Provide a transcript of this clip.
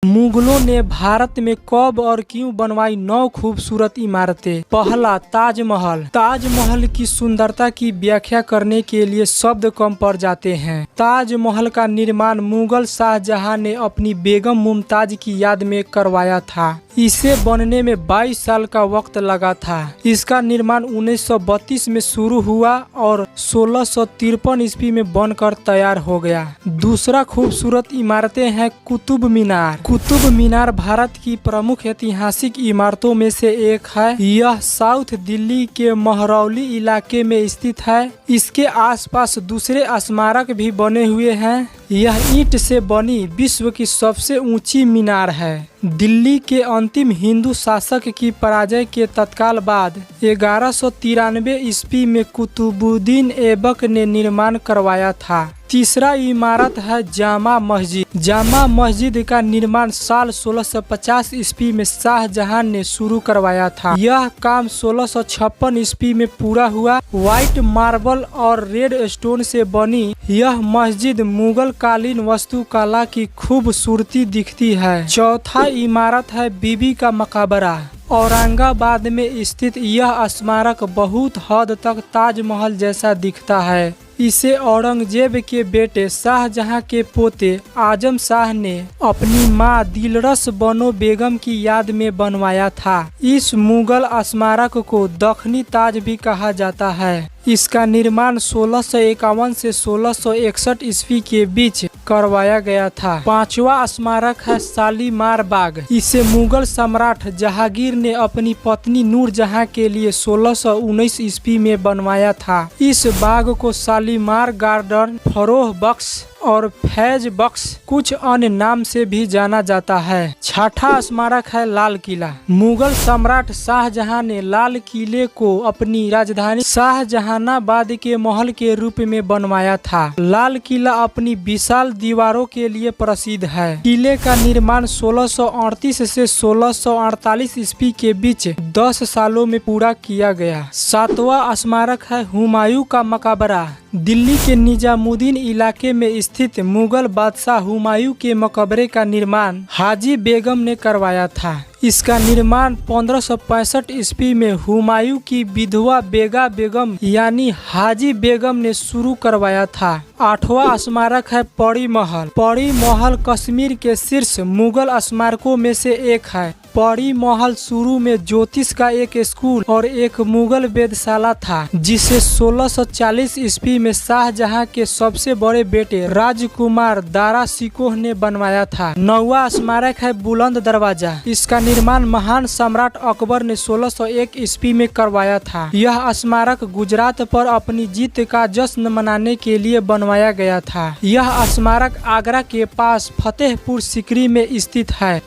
मुगलों ने भारत में कब और क्यों बनवाई 9 खूबसूरत इमारतें। पहला, ताजमहल। ताजमहल की सुंदरता की व्याख्या करने के लिए शब्द कम पड़ जाते हैं। ताजमहल का निर्माण मुगल शाहजहां ने अपनी बेगम मुमताज की याद में करवाया था। इसे बनने में 22 साल का वक्त लगा था। इसका निर्माण 1932 में शुरू हुआ और 1653 ईस्वी में बनकर तैयार हो गया। दूसरा खूबसूरत इमारतें हैं कुतुब मीनार। कुतुब मीनार भारत की प्रमुख ऐतिहासिक इमारतों में से एक है। यह साउथ दिल्ली के महरौली इलाके में स्थित है। इसके आसपास दूसरे स्मारक भी बने हुए हैं। यह ईंट से बनी विश्व की सबसे ऊंची मीनार है। दिल्ली के अंतिम हिंदू शासक की पराजय के तत्काल बाद 1193 ईस्वी में कुतुबुद्दीन ऐबक ने निर्माण करवाया था। तीसरा इमारत है जामा मस्जिद। जामा मस्जिद का निर्माण साल 1650 ईस्वी में शाहजहां ने शुरू करवाया था। यह काम 1656 ईस्वी में पूरा हुआ। व्हाइट मार्बल और रेड स्टोन से बनी यह मस्जिद मुगल कालीन वास्तुकला की खूबसूरती दिखती है। चौथा इमारत है बीबी का मकबरा। औरंगाबाद में स्थित यह स्मारक बहुत हद तक ताजमहल जैसा दिखता है। इसे औरंगजेब के बेटे शाहजहां के पोते आजम शाह ने अपनी मां दिलरस बनो बेगम की याद में बनवाया था। इस मुगल स्मारक को दखनी ताज भी कहा जाता है। इसका निर्माण 1651 से 1661 ईस्वी के बीच करवाया गया था। पांचवा स्मारक है शालीमार बाग। इसे मुगल सम्राट जहांगीर ने अपनी पत्नी नूरजहां के लिए 1619 ईस्वी में बनवाया था। इस बाग को शालीमार गार्डन, फरोह बख्श और फैज बख्श कुछ अन्य नाम से भी जाना जाता है। छठा स्मारक है लाल किला। मुगल सम्राट शाहजहां ने लाल किले को अपनी राजधानी शाहजहानाबाद के महल के रूप में बनवाया था। लाल किला अपनी विशाल दीवारों के लिए प्रसिद्ध है। किले का निर्माण 1638 से 1648 ईस्वी के बीच 10 सालों में पूरा किया गया। सातवां स्मारक है हुमायूं का मकबरा। दिल्ली के निजामुद्दीन इलाके में स्थित मुगल बादशाह हुमायूं के मकबरे का निर्माण हाजी बेगम ने करवाया था। इसका निर्माण 1565 ईस्वी में हुमायूं की विधवा बेगा बेगम यानी हाजी बेगम ने शुरू करवाया था। आठवां स्मारक है परी महल। परी महल कश्मीर के शीर्ष मुगल स्मारकों में से एक है। परी महल शुरू में ज्योतिष का एक स्कूल और एक मुगल वेधशाला था, जिसे 1640 ईस्वी में शाहजहां के सबसे बड़े बेटे राजकुमार दारा शिकोह ने बनवाया था। 9वां स्मारक है बुलंद दरवाजा। इसका निर्माण महान सम्राट अकबर ने 1601 ईस्वी में करवाया था। यह स्मारक गुजरात पर अपनी जीत का जश्न मनाने के लिए बनवाया गया था। यह स्मारक आगरा के पास फतेहपुर सीकरी में स्थित है।